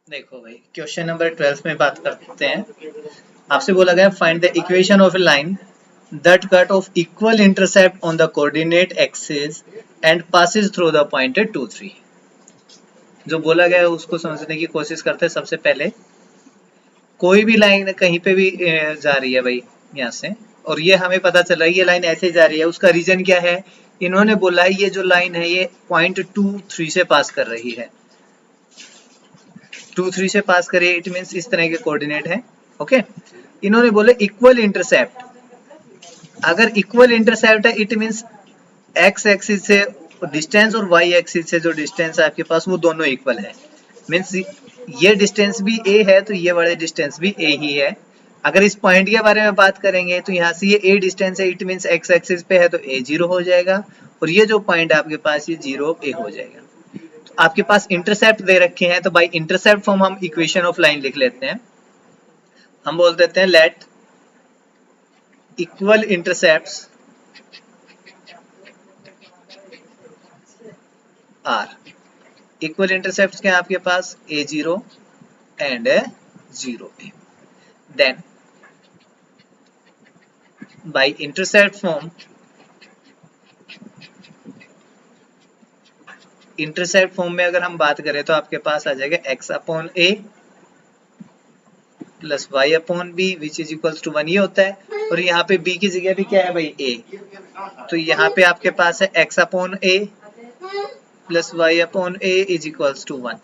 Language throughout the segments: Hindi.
देखो भाई, क्वेश्चन नंबर 12 में बात करते हैं। आपसे बोला गया find the equation of A line that cut off equal intercept on the coordinate axis and passes through the pointed 2 3। जो बोला गया है उसको समझने की कोशिश करते हैं। सबसे पहले कोई भी लाइन कहीं पे भी जा रही है भाई यहाँ से, और ये हमें पता चल रहा है ये लाइन ऐसे जा रही है। उसका रीजन क्या है? इन्होंने बोला है ये जो लाइन है ये पॉइंट 2 3 से पास कर रही है। 2 3 से पास करिए, इट मीन्स इस तरह के कोऑर्डिनेट है। ओके, इन्होंने बोले इक्वल इंटरसेप्ट। अगर इक्वल इंटरसेप्ट है इट मीन्स एक्स एक्सिस से डिस्टेंस और वाई एक्सिस से जो डिस्टेंस है आपके पास वो दोनों इक्वल है। मीन्स ये डिस्टेंस भी ए है तो ये वाले डिस्टेंस भी ए ही है। अगर इस पॉइंट के बारे में बात करेंगे तो यहाँ से ये ए डिस्टेंस है, इट मीन्स एक्स एक्सिस पे है तो ए 0 हो जाएगा, और ये जो पॉइंट है आपके पास ये 0 ए हो जाएगा। तो आपके पास इंटरसेप्ट दे रखे हैं तो बाई इंटरसेप्ट फॉर्म हम इक्वेशन ऑफ लाइन लिख लेते हैं। हम बोल देते हैं let equal intercepts are. Equal intercepts क्या है आपके पास? a0 and 0a। Then by intercept form, intercept form में अगर हम बात करें तो आपके पास आ जाएगा x upon a plus y upon b which is equals to 1, ये होता है। और यहाँ पे b की जगह भी क्या है भाई? a। तो यहाँ पे आपके पास है x upon a plus y upon a is equals to 1।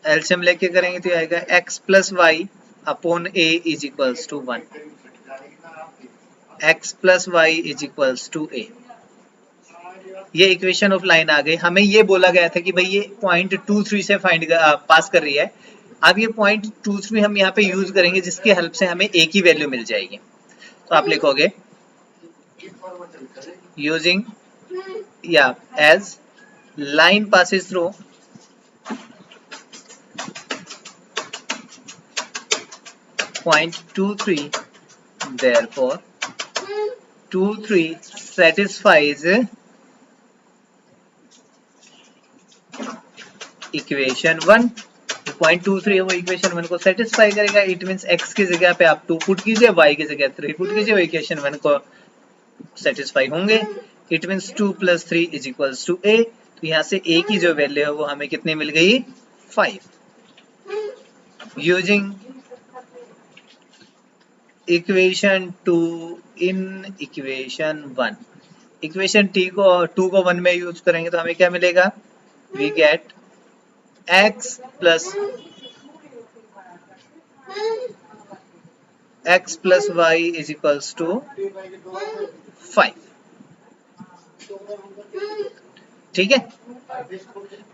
LCM लेके करेंगे तो आएगा x plus y upon a is equals to 1। x plus y is equals to a। ये इक्वेशन ऑफ लाइन आ गई। हमें ये बोला गया था कि भाई ये पॉइंट 2 3 से फाइंड पास कर रही है। अब ये पॉइंट 2 3 हम यहाँ पे यूज करेंगे जिसकी हेल्प से हमें a की वैल्यू मिल जाएगी। तो आप लिखोगे यूजिंग या as line passes through point 2 3, therefore 2 3 satisfies equation 1। Point 2 3 है वो इक्वेशन 1 को सेटिस्फाई करेगा। इट मींस x की जगह पे आप 2 पुट कीजिए, y की जगह 3 पुट कीजिए, वो इक्वेशन 1 को सेटिस्फाई होंगे। It means 2 plus 3 is equals to a। तो यहाँ से a की जो वैल्यू है वो हमें कितनी मिल गई? 5। Using equation 2 in equation 1, equation two को 1 में यूज करेंगे तो हमें क्या मिलेगा? We get x plus y is equals to 5। ठीक है,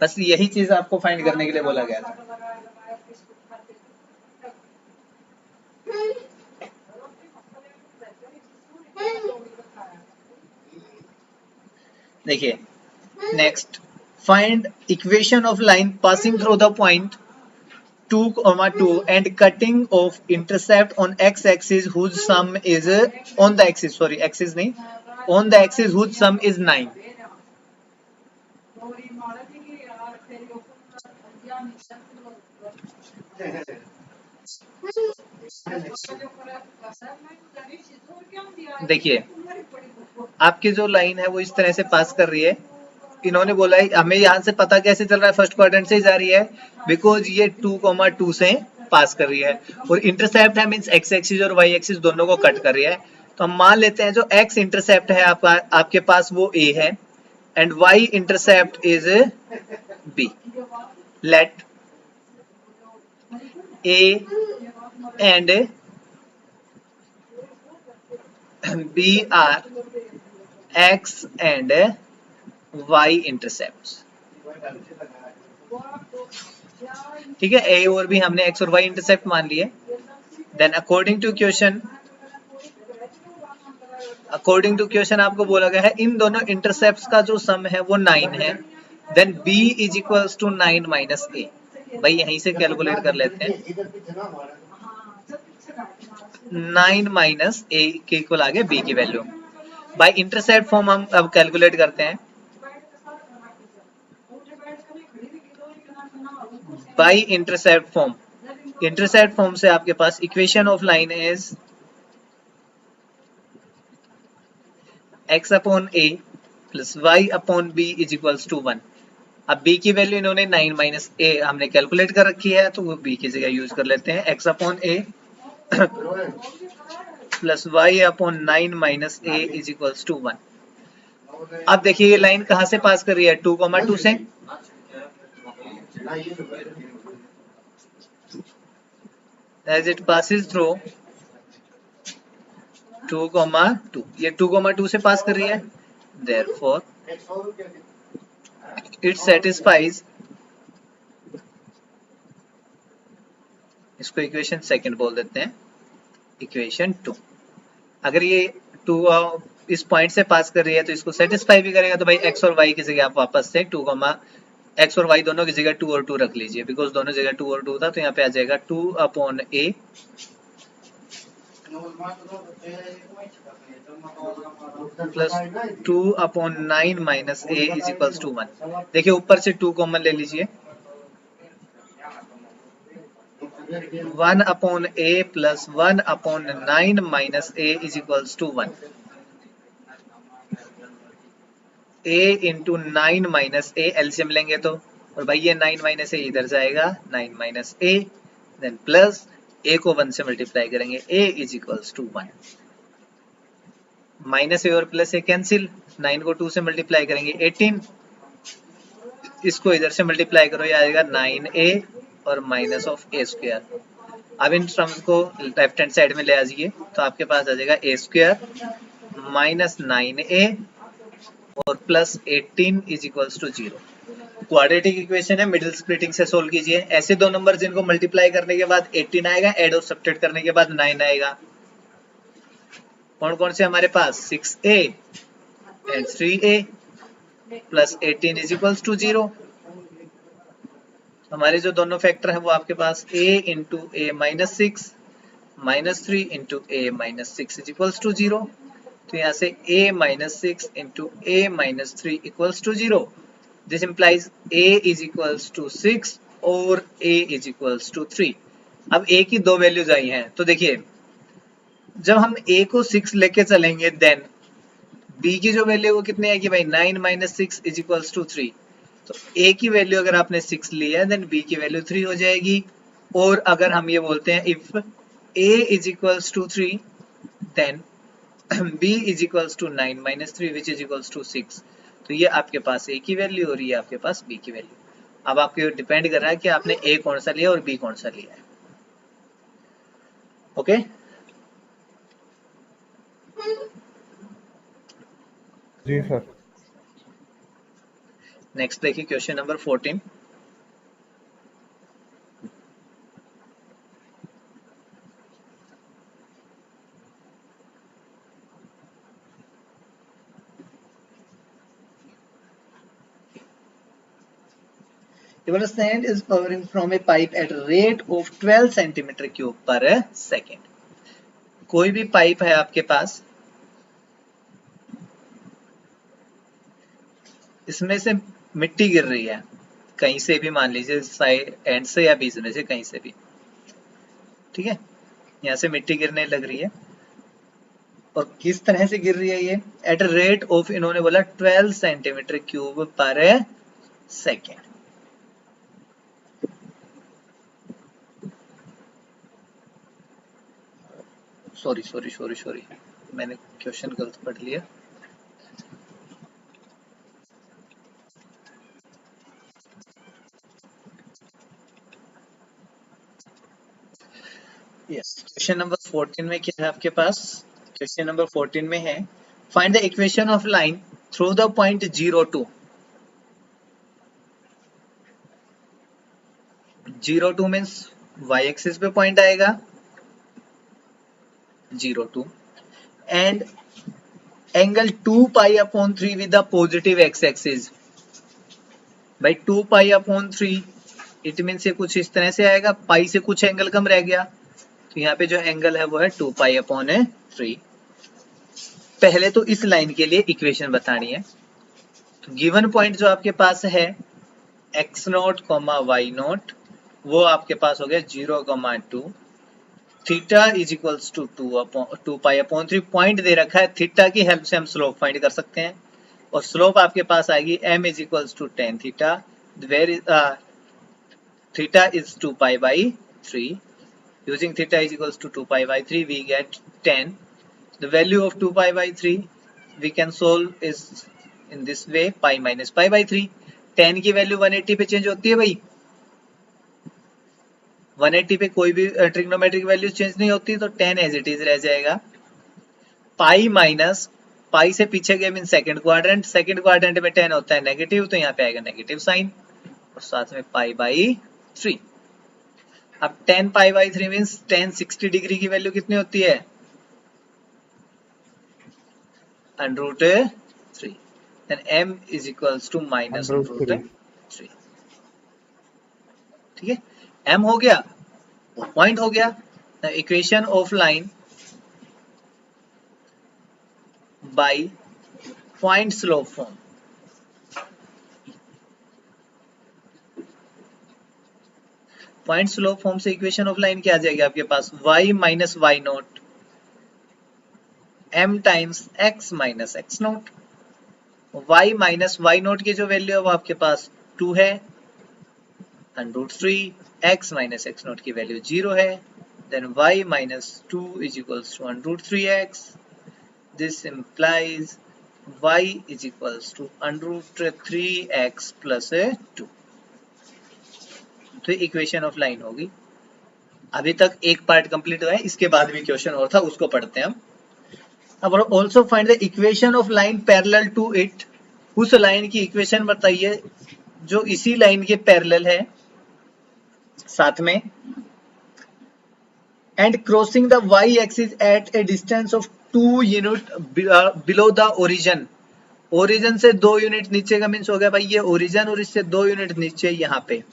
बस यही चीज आपको फाइंड करने के लिए बोला गया था। देखिए next, find equation of line passing through the point 2, 2 and cutting of intercept on x axis whose sum is on the axis, sorry axis नहीं, on the axis whose sum is 9। देखिए आपकी जो लाइन है वो इस तरह से पास कर रही है। इन्होंने बोला है हमें यहाँ से पता कैसे चल रहा है? फर्स्ट क्वाड्रेंट से ही जा रही है, बिकॉज ये 2, 2 से पास कर रही है। और इंटरसेप्ट है मींस एक्स एक्सिस और वाई एक्सिस दोनों को कट कर रही है। तो हम मान लेते हैं जो एक्स इंटरसेप्ट है आपके पास वो ए है and y intercept is b. Let a and b are x and y intercepts. ठीक है, ए और बी हमने एक्स और वाई इंटरसेप्ट मान लिए। देन अकॉर्डिंग टू क्वेश्चन आपको बोला गया है इन दोनों इंटरसेप्ट्स का जो सम है वो 9 है। Then b is equals to 9 minus a। भाई यहीं से कैलकुलेट कर लेते हैं। 9 माइनस a के इक्वल आ गया b की वैल्यू। बाय इंटरसेप्ट फॉर्म हम अब कैलकुलेट करते हैं। By intercept form, intercept form से आपके पास equation of line is x upon a plus y upon b is equals to 1। अब b की वैल्यू इन्होंने 9 माइनस a हमने कैलकुलेट कर रखी है, तो वो b की जगह यूज कर लेते हैं, x upon a plus y upon 9 minus a is equals to 1। अब देखिए ये लाइन कहां से पास कर रही है, 2,2 से। एज इट पासिस थ्रू 2,2, ये 2,2 से पास कर रही है, therefore it satisfies, इसको इक्वेशन सेकंड बोल देते हैं, इक्वेशन 2। अगर ये 2 इस पॉइंट से पास कर रही है तो इसको सेटिस्फाई भी करेगा, तो भाई x और y की जगह आप वापस से x और y दोनों की जगह 2 और 2 रख लीजिए, बिकॉज दोनों जगह 2 और 2 था, तो यहाँ पे आ जाएगा 2 upon a plus 2 upon 9 minus a is equals to 1। देखिए ऊपर से 2 कॉमन ले लीजिए, 1 upon a plus 1 upon 9 minus a is equals to 1। a into 9 minus a LCM लेंगे तो, और भाई ये 9 माइनस a इधर जाएगा, 9 minus a then plus a को 1 से मल्टीप्लाई करेंगे, a is equals to 1। Minus a और प्लस a कैंसिल, 9 को 2 से मल्टीप्लाई करेंगे 18, इसको इधर से मल्टीप्लाई करो, ये आएगा 9a और माइनस ऑफ a स्क्वायर। अब इन टर्म्स को लेफ्ट हैंड साइड में ले आ जाइए, तो आपके पास आ जाएगा a स्क्वायर माइनस 9a और plus 18 is equals to 0। Quadratic equation है, मिडिल स्प्लिटिंग से सोल्व कीजिए। ऐसे दो नंबर जिनको मल्टीप्लाई करने के बाद 18 आएगा, ऐड और सब्ट्रैक्ट करने के बाद 9 आएगा। कौन कौन से हमारे पास, 6a and 3a plus 18 is equals to 0। हमारे जो दोनों फैक्टर है वो आपके पास a into a minus 6 minus 3 into a minus 6 is equals to 0। तो यहाँ से a minus 6 into a minus 3 equals to 0। This implies a is equals to 6 और a इज इक्वल्स टू 3। अब a की दो वैल्यूज आई हैं, तो देखिए जब हम a को 6 लेके चलेंगे देन b की जो वैल्यू वो कितनी आएगी भाई, 9 माइनस 6 इज इक्वल्स टू 3। तो a की वैल्यू अगर आपने 6 ली है देन b की वैल्यू 3 हो जाएगी। और अगर हम ये बोलते हैं if a is equals to 3 then b is equals to 9 minus 3 which is equals to 6। तो ये आपके पास a की वैल्यू और ये आपके पास b की वैल्यू। अब आपके डिपेंड कर रहा है कि आपने a कौन सा लिया और b कौन सा लिया है। ओके जी सर। नेक्स्ट देखिए question number 14। Even sand is pouring from a pipe at a rate of 12 centimeter cube per second। कोई भी पाइप है आपके पास, इसमें से मिट्टी गिर रही है, कहीं से भी मान लीजिए साइड एंड से या बीच में से कहीं से भी, ठीक है, यहाँ से मिट्टी गिरने लग रही है और किस तरह से गिर रही है ये, एट अ रेट ऑफ इन्होंने बोला 12 सेंटीमीटर क्यूब पर सेकेंड। सॉरी मैंने क्वेश्चन गलत पढ़ लिया। यस, क्वेश्चन नंबर 14 में क्या है आपके पास, क्वेश्चन नंबर 14 में है find the equation of line through the point 0 2 means y axis पे पॉइंट आएगा 0 2 and angle 2 pi upon 3 with the positive x axis. भाई 2 पाई अपॉन 3 इट मीन से कुछ इस तरह से आएगा, पाई से कुछ एंगल कम रह गया, तो यहाँ पे जो एंगल है वो है 2 पाई अपॉन 3। पहले तो इस लाइन के लिए इक्वेशन बतानी है। तो गिवन पॉइंट जो आपके पास है x0, y0 वो आपके पास हो गया 0,2, theta is equals to 2 pi upon 3, point दे रखा है, थीटा की हेल्प से हम स्लोप फाइंड कर सकते हैं, और स्लोप आपके पास आएगी m is equals to tan theta, where is theta is 2 pi by 3. Using theta is equals to 2 pi by 3, we get 10. The value of 2 pi by 3 we can solve is in this way, pi minus pi by 3. 10 की वैल्यू 180 पे चेंज होती है भाई, 180 पे कोई भी ट्रिग्नोमेट्रिक वैल्यू चेंज नहीं होती, तो 10 एज इट इज रह जाएगा. पाई माइनस पाई से पीछे गए मीन सेकंड क्वाड्रेंट में 10 होता है नेगेटिव, तो यहाँ पे आएगा नेगेटिव साइन, और साथ में पाई बाई 3. अब 10 पाई बाई 3 मीन्स 10 60 डिग्री की वैल्यू कितनी होती है, √3. Then m is equals to minus √3. ठीक है, m हो गया, पॉइंट हो गया. Equation of line by point slope form. Point slope form से इक्वेशन ऑफ लाइन क्या आ जाएगी आपके पास, y minus y naught m times x minus x naught. y minus y naught की जो वैल्यू है वो आपके पास 2 है, √3, x माइनस x नोट की वैल्यू 0 है, then y minus 2 is equals to √3x. This implies y is equals to √3x plus 2. तो इक्वेशन ऑफ लाइन होगी. अभी तक एक पार्ट कंप्लीट हुआ है, इसके बाद भी क्वेश्चन और था, उसको पढ़ते हैं हम. अब also find the equation of line parallel to it. उस लाइन की इक्वेशन बताइए जो इसी लाइन के पैरेलल है साथ में, and crossing the y axis at a distance of 2 unit below the origin. Origin से 2 यूनिट नीचे का मीन्स हो गया भाई ये ओरिजिन, और इससे 2 यूनिट नीचे यहाँ पे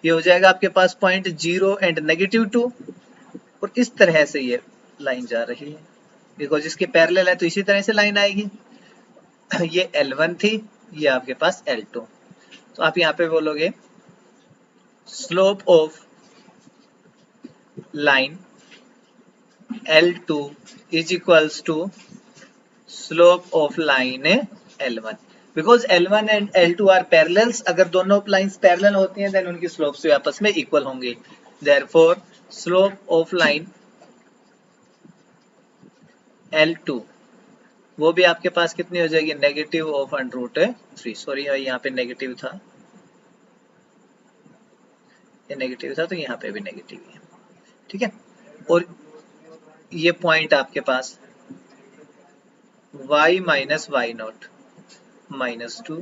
ये हो जाएगा आपके पास पॉइंट 0 एंड -2. और इस तरह से ये लाइन जा रही है, बिकॉज इसके पैरेलल है तो इसी तरह से लाइन आएगी. ये L1 थी, ये आपके पास L2. तो आप यहाँ पे बोलोगे slope of line L2 is equals to slope of line L1, because L1 and L2 are parallels. अगर दोनों लाइंस पैरेलल होती हैं देन उनकी स्लोप्स भी आपस में इक्वल होंगे. Therefore slope of line L2 वो भी आपके पास कितनी हो जाएगी, नेगेटिव ऑफ √3. सॉरी यहाँ पे नेगेटिव था, ये नेगेटिव था तो यहाँ पे भी नेगेटिव है. ठीक है, और ये पॉइंट आपके पास y minus y naught -2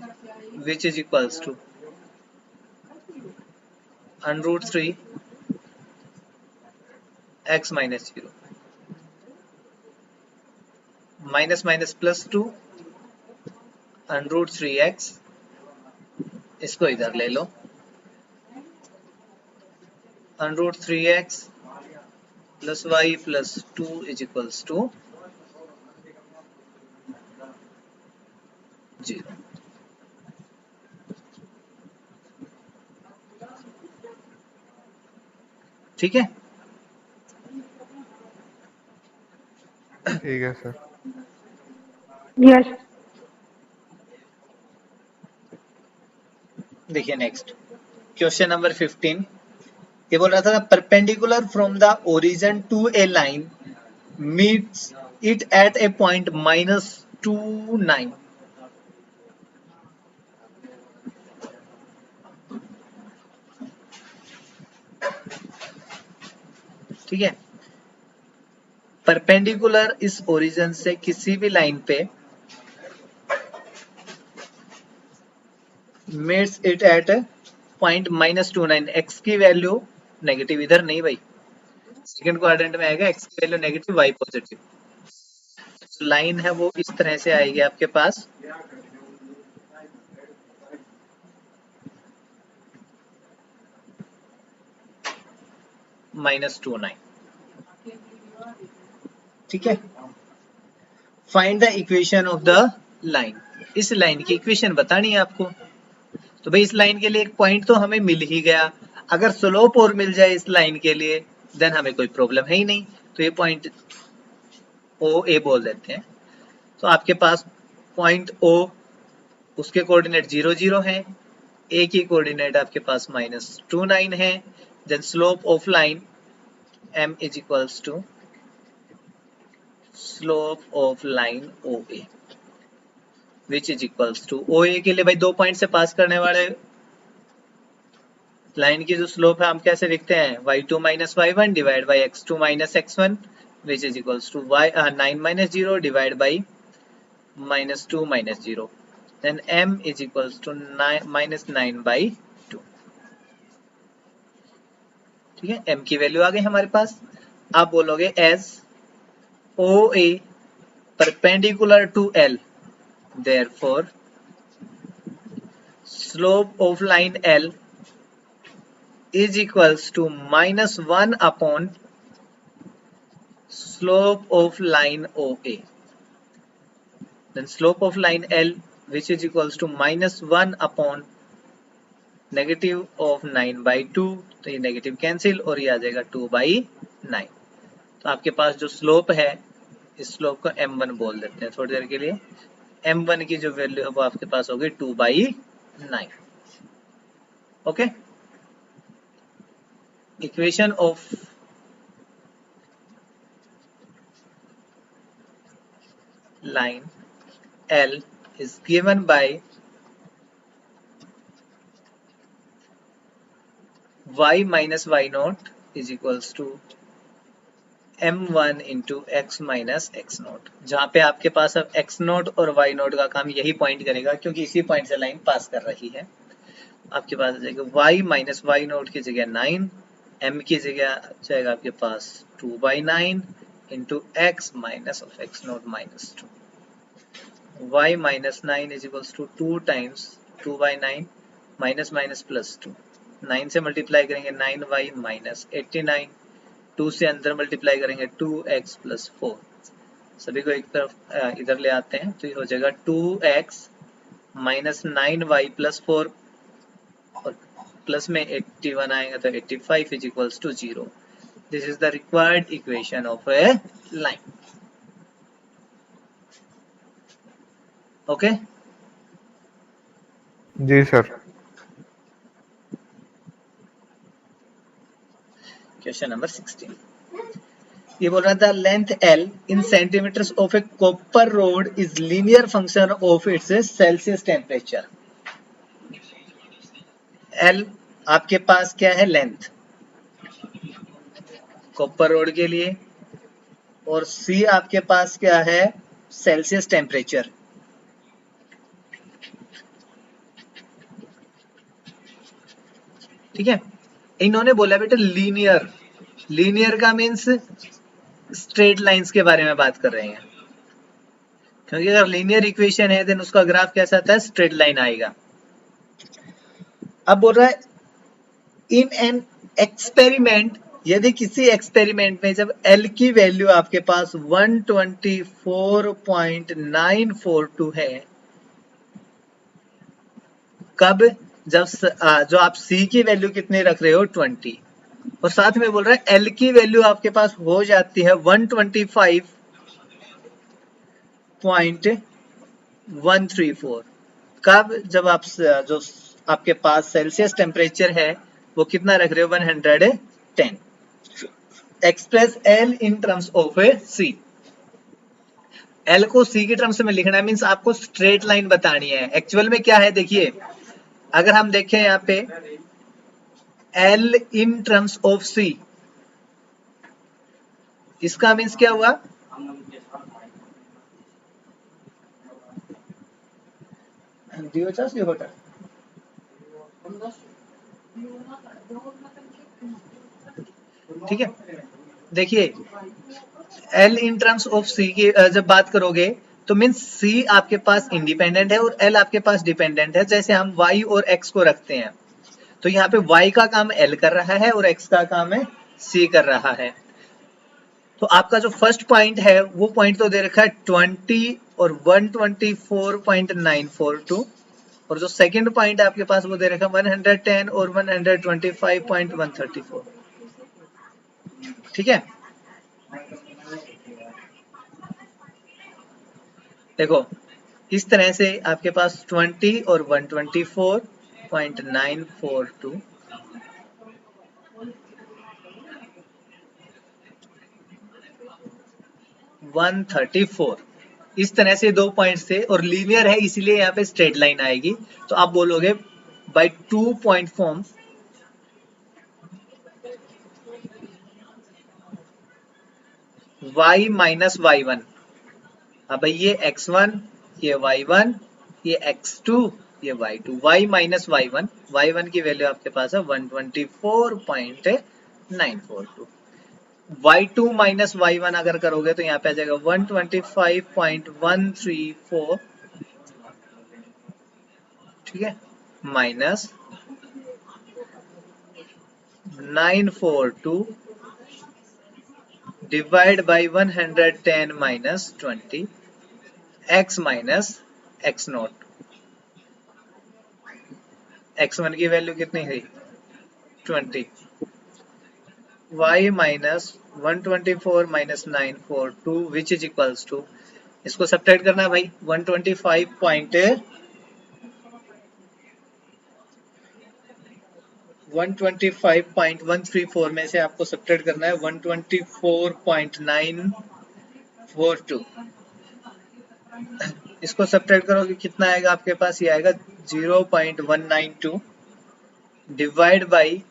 which is equals to √3 x minus 0, minus minus plus 2 √3x. इसको इधर ले लो, √3x प्लस y प्लस 2 इज इक्वल्स टू 0. ठीक है, ठीक है सर. यस. देखिए नेक्स्ट क्वेश्चन नंबर 15. ये बोल रहा था perpendicular from the origin to a line meets it at a point -29. ठीक है, परपेंडिकुलर इस ओरिजिन से किसी भी लाइन पे meets it eight point -29. x की वैल्यू नेगेटिव, इधर नहीं भाई, सेकंड क्वाड्रेंट में आएगा, x की value negative y positive. Line है वो इस तरह से आएगी आपके पास, -29. ठीक है, find the equation of the line. इस लाइन की इक्वेशन बतानी है आपको. तो भाई इस लाइन के लिए एक पॉइंट तो हमें मिल ही गया. अगर स्लोप और मिल जाए इस लाइन के लिए देन हमें कोई प्रॉब्लम है ही नहीं, तो ये पॉइंट ओ ए बोल देते हैं। तो आपके पास पॉइंट ओ, उसके कोऑर्डिनेट 0 0 हैं, ए की कोऑर्डिनेट आपके पास -29 है, then slope of line m is equals to slope of line O A which is equals to O A के लिए भाई 2 पॉइंट से पास करने वाले लाइन की जो स्लोप है हम कैसे लिखते हैं, y2 minus y1 divide by x2 minus x1 which is equals to 9 minus 0 divide by -2 minus 0, then m is equals to -9 by 2। ठीक है, m की वैल्यू आ गई हमारे पास। आप बोलोगे as OA perpendicular to L, therefore slope of line L is equals to -1 upon slope of line OA, then slope of line L which is equals to -1 upon negative of 9 by 2, तो ये नेगेटिव कैंसिल और ये आ जाएगा 2 by 9। तो आपके पास जो स्लोप है इस स्लोप को m1 बोल देते हैं थोड़ी देर के लिए। m1 की जो वैल्यू है वो आपके पास होगी 2 by 9। Okay, equation of line L is given by y minus y naught is equals to m1 into x minus x naught, जहां पे आपके पास अब x naught और y naught का काम यही पॉइंट करेगा क्योंकि इसी पॉइंट से लाइन पास कर रही है। आपके पास आ जाएगा y minus y naught की जगह 9, m की जगह जाएगा आपके पास 2 by 9 into x minus of x naught minus 2, y minus 9 is equals to 2 times 2 by 9 minus minus plus 2, 9 से मल्टीप्लाई करेंगे 9y minus 89, 2 से अंदर मल्टीप्लाई करेंगे 2x plus 4, सभी को एक तरफ इधर ले आते हैं तो ये हो जाएगा 2x minus 9y plus 4 और प्लस में 81 आएगा तो 85 is equals to 0। This is the required equation of a line। Okay जी सर। क्वेश्चन नंबर 16, ये बोल रहा था length L in centimetres of a copper rod is linear function of its Celsius temperature. L आपके पास क्या है, लेंथ कॉपर रोड के लिए, और C आपके पास क्या है, सेल्सियस टेम्परेचर। ठीक है, इन्होंने बोला बेटा लीनियर, लीनियर का मीन्स स्ट्रेट लाइंस के बारे में बात कर रहे हैं, क्योंकि अगर लीनियर इक्वेशन है देन उसका ग्राफ कैसा आता है, स्ट्रेट लाइन आएगा। अब बोल रहा है इन एन एक्सपेरिमेंट, यदि किसी एक्सपेरिमेंट में जब L की वैल्यू आपके पास 124.942 है, कब, जब जो आप C की वैल्यू कितनी रख रहे हो 20, और साथ में बोल रहा है L की वैल्यू आपके पास हो जाती है 125.134, कब, जब आप जो आपके पास सेल्सियस टेम्परेचर है वो कितना रख रहे हो, 110। Express L in terms of A C, L को C की टर्म्स में लिखना है, मींस आपको स्ट्रेट लाइन बतानी है। एक्चुअल में क्या है देखिए, अगर हम देखें यहाँ पे L in terms of C, इसका मींस क्या हुआ, ठीक है। देखिए L in terms of C की जब बात करोगे तो मीन्स C आपके पास इंडिपेंडेंट है और L आपके पास डिपेंडेंट है। जैसे हम Y और X को रखते हैं तो यहाँ पे Y का काम L कर रहा है और X का काम है C कर रहा है। तो आपका जो फर्स्ट पॉइंट है वो पॉइंट तो दे रखा है 20 और 124.942, और जो सेकंड पॉइंट आपके पास वो दे रखा 110 और 125.134। ठीक है, देखो इस तरह से आपके पास 20 और 124.942 134 इस तरह से दो पॉइंट्स थे और लीनियर है इसलिए यहाँ पे स्ट्रेट लाइन आएगी। तो आप बोलोगे by 2 point form y minus y1। अब ये x1 ये y1 ये x2 ये y2 y माइनस y1 की वैल्यू आपके पास है 124.942। y2 माइनस y1 अगर करोगे तो यहाँ पे आ जाएगा 125.134। ठीक है, minus 942 divide by 110 minus 20 x minus x naught. x1 की वैल्यू कितनी है 20, y minus 124 minus 942 which is equals to, इसको सब्ट्रैक्ट करना है भाई 125.134 में से आपको सब्ट्रैक्ट करना है 124.942। इसको सब्ट्रैक्ट करोगे कितना आएगा आपके पास, ये आएगा 0.192 डिवाइड बाई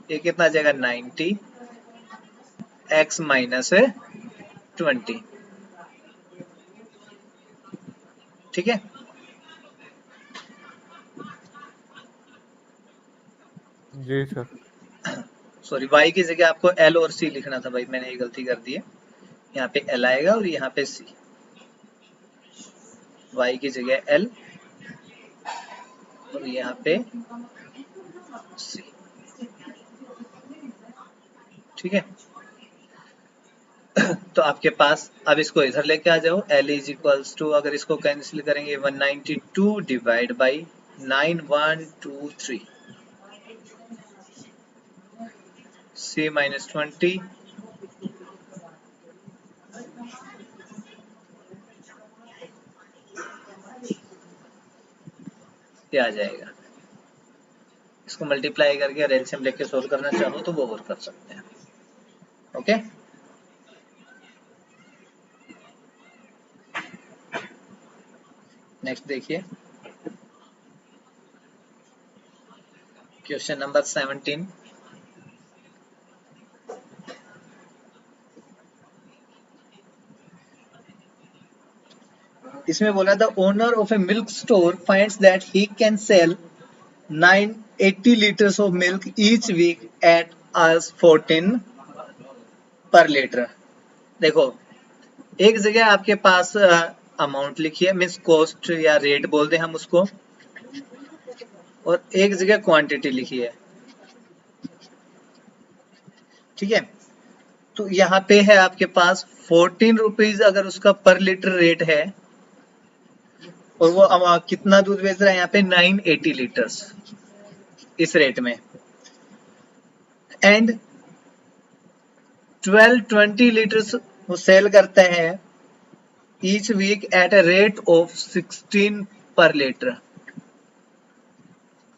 ये कितना आ जाएगा 90 x माइनस 20। ठीक है, जी सर। सॉरी y की जगह आपको l और c लिखना था भाई, मैंने ये गलती कर दी है। यहाँ पे l आएगा और यहाँ पे c, y की जगह l और यहाँ पे c। ठीक है, तो आपके पास अब इसको इधर लेके आ जाओ, l इज इक्वल्स टू, अगर इसको कैंसिल करेंगे 192 डिवाइड बाई 9123 c माइनस 20 ये आ जाएगा। इसको मल्टीप्लाई करके और एलसीएम लेके सोल्व करना चाहो तो वो और कर सकते हैं। ओके, नेक्स्ट देखिए क्वेश्चन नंबर 17। इसमें बोला था owner of A milk store finds that he can sell 980 liters of milk each week at as 14 per liter। देखो एक जगह आपके पास अमाउंट लिखी है, मीन्स कॉस्ट या रेट बोल दे हम उसको, और एक जगह क्वांटिटी लिखी है। ठीक है, तो यहाँ पे है आपके पास 14 रुपीज अगर उसका पर लीटर रेट है और वो कितना दूध बेच रहा है यहाँ पे 980 लीटर्स इस रेट में, एंड 12-20 लीटर्स वो सेल करते हैं each week at a rate of 16 पर लीटर।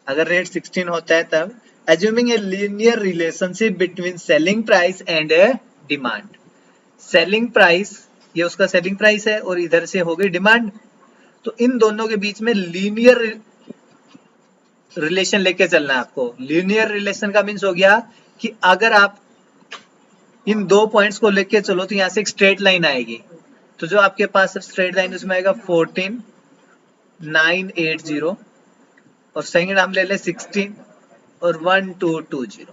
अगर रेट 16 होता है तब assuming a linear relationship between selling price and demand। Selling price, ये उसका सेलिंग प्राइस है और इधर से हो गई डिमांड, तो इन दोनों के बीच में लीनियर रिलेशन लेके चलना है आपको। लीनियर रिलेशन का मीन्स हो गया कि अगर आप इन दो पॉइंट्स को लेके चलो तो यहाँ से एक स्ट्रेट लाइन आएगी, तो जो आपके पास स्ट्रेट लाइन उसमें आएगा 14,980 और सेकंड हम ले ले 16 और 1220।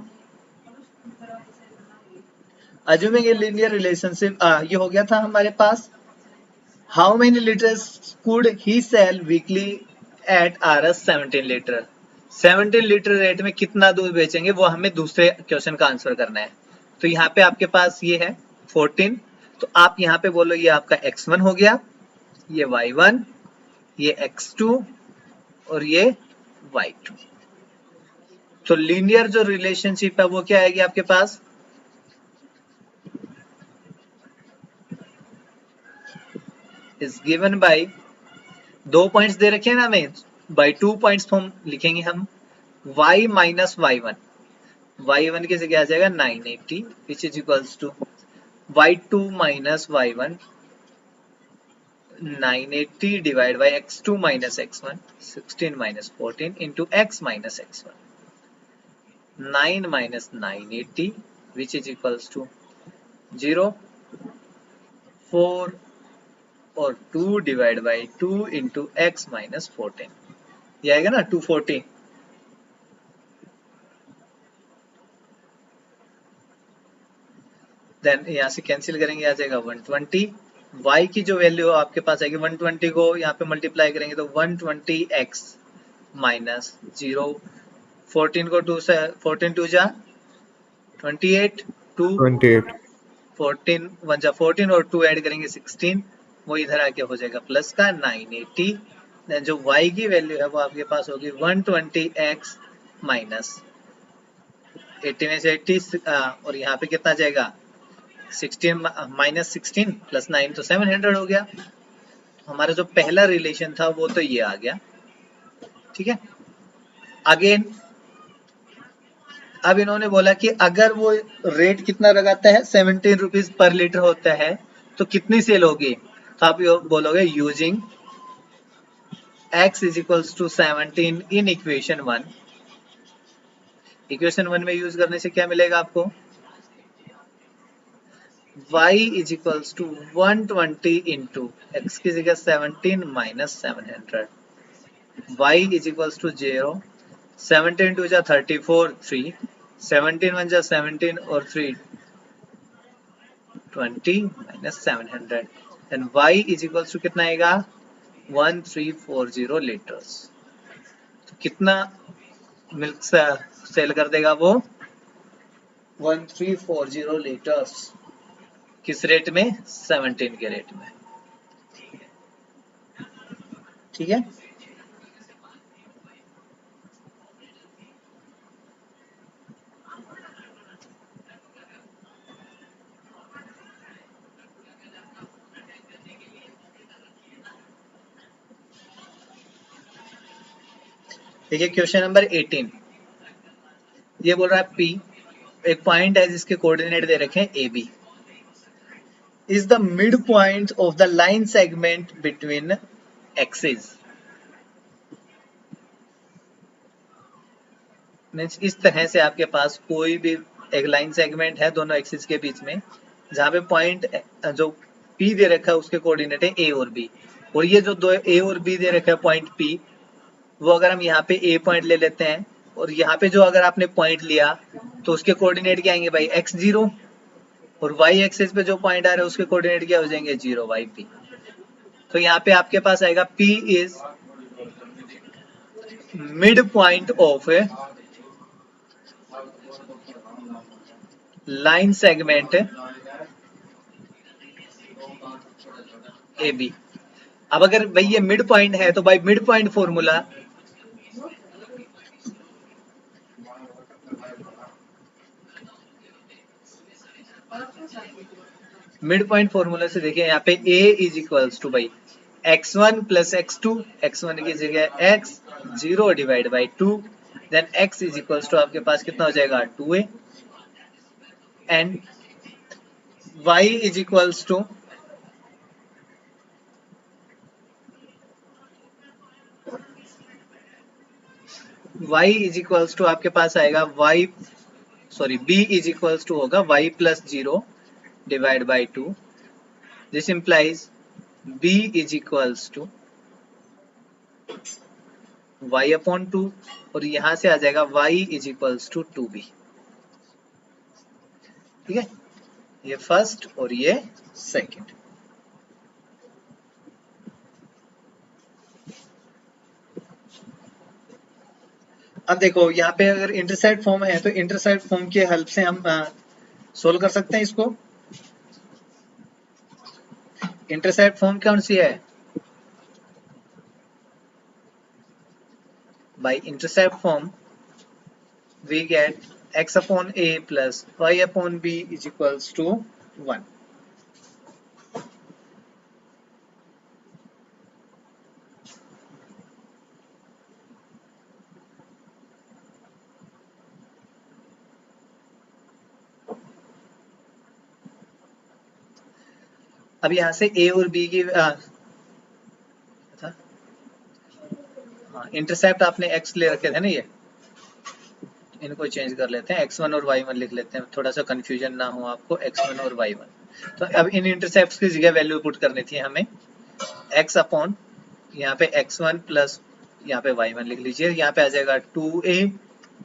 अज्यूमिंग ए लीनियर रिलेशनशिप, ये हो गया था हमारे पास। How many litres could he sell weekly at RS 17 litre. 17 litre rate में कितना दूध बेचेंगे वो हमें दूसरे क्वेश्चन का आंसर करना है। तो यहाँ पे आपके पास ये है 14, तो आप यहाँ पे बोलो ये आपका x1 हो गया, ये y1, ये x2 और ये y2। तो लीनियर जो रिलेशनशिप है वो क्या आएगी आपके पास, इज गिवन बाय, दो पॉइंट्स दे रखे हैं ना हमें, बाय 2 पॉइंट्स फॉर्म लिखेंगे हम, y माइनस y1, y1 की जगह आ जाएगा 980 which is equals to y2 minus y1 980 divide by x2 minus x1 16 minus 14 into x minus x1 9 minus 980 which is equals to 0 4 और 2 divide by 2 into x minus 14, ये आएगा ना 240। देन यहाँ से कैंसिल करेंगे, आ जाएगा 120। y की जो वैल्यू आपके पास आएगी 120 को यहाँ पे मल्टीप्लाई करेंगे तो 120x माइनस 0, 14 को 2 से 14 2 जा 28, 2 28। 14 1 जा 14 और 2 ऐड करेंगे 16, वो इधर आके हो जाएगा प्लस का 980। देन जो y की वैल्यू है वो आपके पास होगी 120x माइनस 80 में से 80 और यहाँ पे कितना जाएगा 16 माइनस 16 प्लस 9 तो 700 हो गया। हमारा जो पहला रिलेशन था वो तो ये आ गया, ठीक है। अगेन अब इन्होंने बोला कि अगर वो रेट कितना लगाता है 17 रुपीज पर लीटर होता है तो कितनी सेल होगी, तो आप बोलोगे using x is equals to 17 in equation 1। Equation 1 में यूज करने से क्या मिलेगा आपको, y is equals to 120 into x की जगह 17 minus 700, y is equals to 0, 17 two जा 34 3, 17 1 जा 17 और 3 20 minus 700 and y is equals to कितना आएगा 1340 लीटर्स। तो कितना मिल्क सेल कर देगा वो 1340 लीटर्स, किस रेट में 17 के रेट में, ठीक है। देखिए क्वेश्चन नंबर 18, ये बोल रहा है P एक पॉइंट है जिसके कोऑर्डिनेट दे रखे हैं AB, is the mid point of the line segment between axis. Means इस तरह से आपके पास कोई भी एक लाइन सेगमेंट है दोनों एक्सिस के बीच में, जहां पे पॉइंट जो P दे रखा है उसके कोऑर्डिनेट है A और B, और ये जो दो A और B दे रखा है पॉइंट P, वो अगर हम यहाँ पे A पॉइंट ले लेते हैं और यहाँ पे जो अगर आपने पॉइंट लिया तो उसके कोऑर्डिनेट क्या आएंगे भाई x0, और y एक्सिस पे जो पॉइंट आ रहा है उसके कोऑर्डिनेट क्या हो जाएंगे 0 yp। तो यहाँ पे आपके पास आएगा P is mid point of line segment AB। अब अगर भाई ये मिड पॉइंट है तो भाई mid point formula mid point formula से देखिए यहाँ पे A इज इक्वल्स टू भाई x1 प्लस x2, x1 की जगह x 0 divide by 2, then x is equals to आपके पास कितना हो जाएगा 2a and y is equals to आपके पास आएगा b इज इक्वल्स टू होगा y plus 0 divide by 2, this implies b is equals to y upon 2 और यहां से आ जाएगा y is equals to 2b, ठीक है। ये फर्स्ट और ये सेकंड। अब देखो यहाँ पे अगर इंटरसेप्ट फॉर्म है तो इंटरसेप्ट फॉर्म की हेल्प से हम सोल्व कर सकते हैं इसको। इंटरसेप्ट फॉर्म कौन सी है, by intercept form we get x upon a plus y upon b is equals to 1. अब यहां से a और b की इंटरसेप्ट आपने x ले रखे थे ना, ये इनको चेंज कर लेते हैं, x1 और y1 लिख लेते हैं, थोड़ा सा कंफ्यूजन ना हो आपको, x1 और y1। तो अब इन इंटरसेप्ट की जगह वैल्यू पुट करनी थी हमें, x अपॉन यहाँ पे x1 प्लस यहाँ पे y1 लिख लीजिए, यहाँ पे आ जाएगा 2a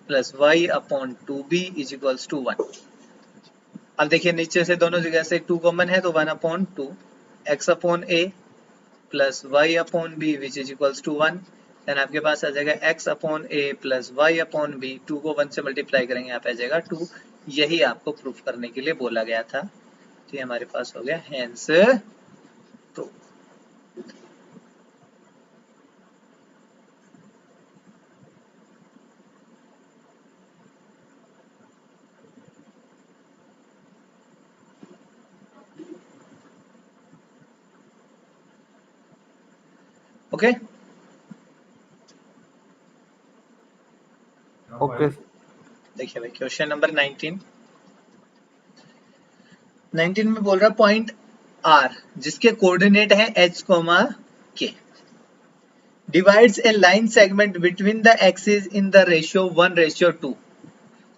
plus y upon 2b is equals to 1। अब देखिए नीचे से दोनों जगह से 2 कॉमन है तो 1 upon 2, x upon a plus y upon b which is equals to 1। Then आपके पास आ जाएगा x upon a plus y upon b, 2 को 1 से मल्टीप्लाई करेंगे यहाँ पे आ जाएगा 2। यही आपको प्रूफ करने के लिए बोला गया था, तो ये हमारे पास हो गया हेंस प्रूफ। ओके ओके देखिए भाई क्वेश्चन नंबर 19 में बोल रहा पॉइंट R जिसके कोऑर्डिनेट है h, k divides A line segment between the axis in the ratio 1:2।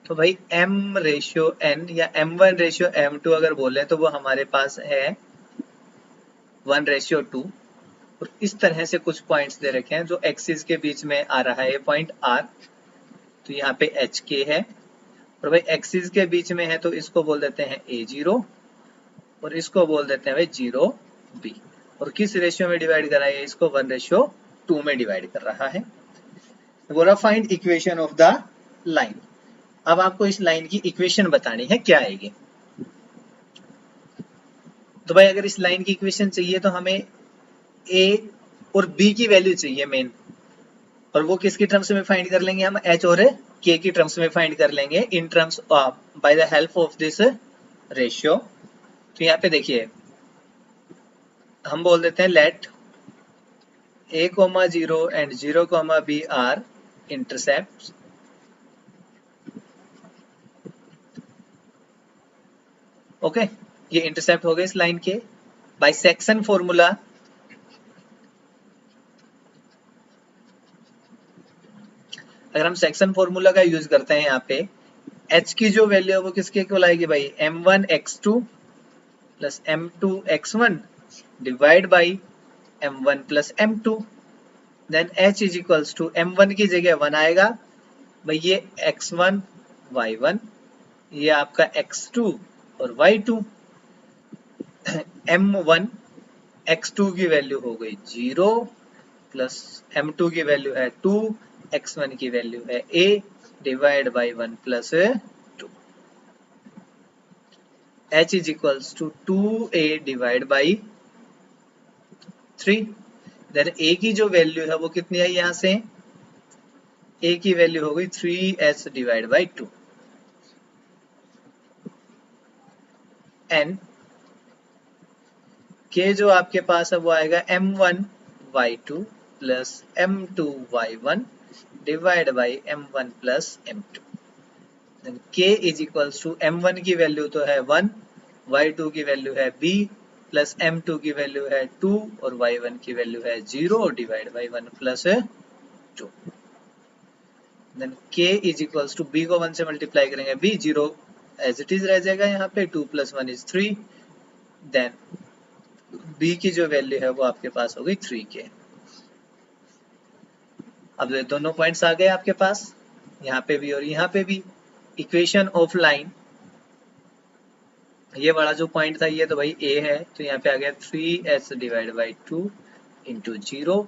तो भाई m रेशियो n या m1 रेशियो m2 अगर बोले तो वो हमारे पास है 1:2। और इस तरह से कुछ पॉइंट्स दे रखे हैं जो एक्सिस के बीच में आ रहा है, पॉइंट R। तो यहाँ पे एच के है और भाई एक्सिस के बीच में है तो इसको बोल देते हैं A0 और इसको बोल देते हैं भाई 0b। और किस रेशियो में डिवाइड कर रहा है, इसको 1:2 में डिवाइड कर रहा है। बोला find equation of the line. अब आपको इस लाइन की इक्वेशन बतानी है, क्या आएगी। तो भाई अगर इस लाइन की इक्वेशन चाहिए तो हमें a और b की वैल्यू चाहिए मेन, और वो किसकी टर्म्स में फाइंड कर लेंगे, हम h और k की टर्म्स में फाइंड कर लेंगे in terms by the help of this ratio. तो यहाँ पे देखिए हम बोल देते हैं let a, 0 and 0, b are intercept. Okay ये इंटरसेप्ट हो गए इस लाइन के बाय सेक्शन फॉर्मूला। अगर हम सेक्शन फॉर्मूला का यूज करते हैं यहाँ पे h की जो वैल्यू है वो किसके इक्वल आएगी भाई, m1x2 plus m2x1 divide by m1 plus m2। Then h is equals to m1 की जगह 1 आएगा भाई, ये x1 y1, ये आपका x2 और y2। m1 x2 की वैल्यू हो गई 0 प्लस m2 की वैल्यू है 2, x1 की वैल्यू है a divide by 1 plus 2। h is equals to 2a divide by 3। Then a की जो वैल्यू है वो कितनी आई, यहां से a की वैल्यू हो गई 3h divide by 2। n k जो आपके पास है वो आएगा m1 y2 plus m2 y1 divide by m1 plus m2। Then k is equals to m1 की वैल्यू तो है 1, y2 की वैल्यू है b प्लस m2 की वैल्यू है 2 और y1 की वैल्यू है 0 divide by 1 plus 2। Then k is equals to b को 1 से मल्टीप्लाई करेंगे b 0 एज इट इज रह जाएगा यहाँ पे, 2 प्लस 1 इज 3। देन b की जो वैल्यू है वो आपके पास हो गई 3k। अब ये दोनों पॉइंट्स आ गए आपके पास, यहाँ पे भी और यहाँ पे भी। इक्वेशन ऑफ लाइन, ये वाला जो पॉइंट था ये तो भाई a है, तो यहाँ पे आ गया 3h डिवाइड बाई 2 इंटू 0,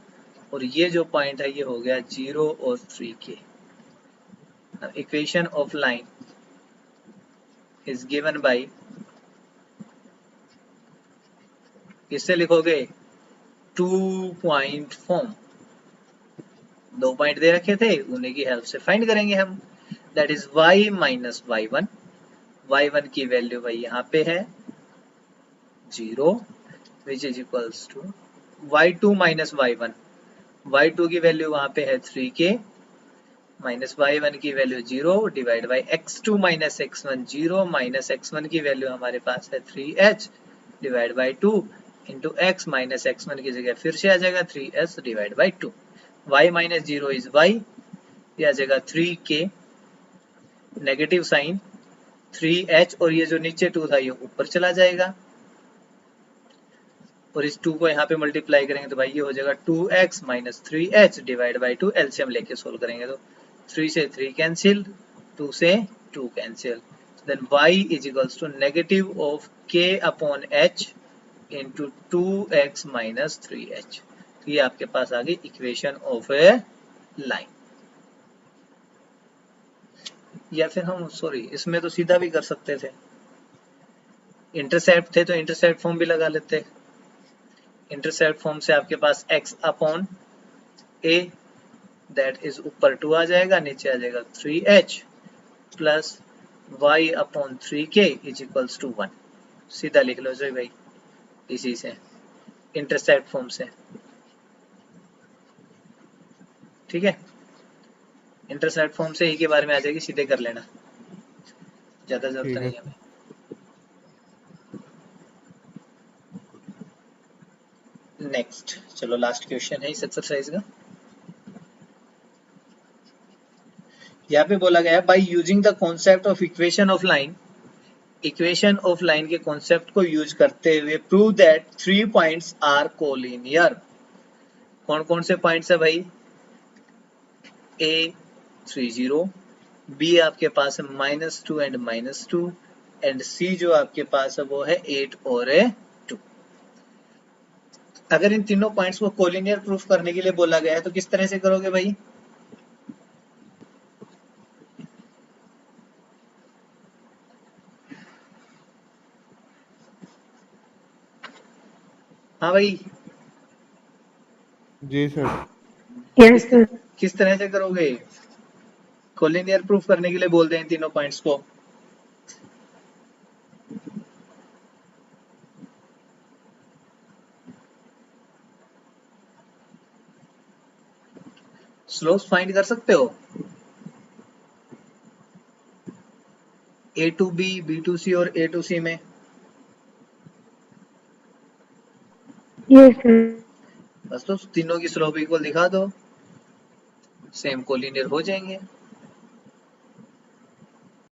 और ये जो पॉइंट है ये हो गया 0 और 3k। Equation of line is given by, इससे लिखोगे 2 पॉइंट फॉर्म। 2 पॉइंट दे रखे थे, उन्हीं की हेल्प से फाइंड करेंगे हम। That is y minus y1। y1 की वैल्यू भाई यहाँ पे है 0 which is equals to y2 minus y1। y2 की वैल्यू वहां पे है 3k माइनस y1 की value 0 divide by x2 minus x1 0 minus x1 की वैल्यू हमारे पास है 3h divide by 2 into x minus x1 की जगह फिर से आ जाएगा 3s divide by 2। y minus 0 is y, ये आ जाएगा 3k, नेगेटिव साइन 3h और ये जो नीचे 2 था ये ऊपर चला जाएगा और इस 2 को यहाँ पे मल्टीप्लाई करेंगे तो भाई ये हो जाएगा 2x minus 3h divide by 2। LCM लेके सोल्व करेंगे तो 3 से 3 कैंसिल, 2 से 2 cancel, then y is equals to negative of k upon h into 2x minus 3h। तो ये आपके पास आ गई इक्वेशन ऑफ ए लाइन। या फिर हम सॉरी इसमें तो सीधा भी कर सकते थे, इंटरसेप्ट थे तो इंटरसेप्ट फॉर्म भी लगा लेते। इंटरसेप्ट फॉर्म से आपके पास x upon a that is ऊपर 2 आ जाएगा, नीचे आ जाएगा 3h plus y upon 3k is equals to 1। सीधा लिख लो जी भाई इसी से इंटरसेप्ट फॉर्म से, ठीक है। इंटरसेप्ट फॉर्म से ही के बारे में आ जाएगी, सीधे कर लेना, ज्यादा जरूरत ठीक नहीं है। है हमें। नेक्स्ट चलो लास्ट क्वेश्चन है इस एक्सरसाइज का। यहाँ पे बोला गया है by using the concept of equation of line, equation of line के कॉन्सेप्ट को यूज करते हुए prove that 3 points are collinear. कौन कौन से पॉइंट्स है भाई? A 30, B आपके पास है -2 एंड -2 एंड C जो आपके पास है वो है 8 और 2। अगर इन तीनों पॉइंट्स को कोलिनियर प्रूफ करने के लिए बोला गया है तो किस तरह से करोगे भाई? हाँ भाई जी सर। Yes, sir. किस तरह से करोगे? कोलिनियर प्रूफ करने के लिए बोलते हैं इन तीनों पॉइंट्स को। स्लोप्स फाइंड कर सकते हो A to B, B to C और A to C में। Yes, sir. बस तो तीनों की स्लोप इक्वल दिखा दो, सेम कोलिनियर हो जाएंगे।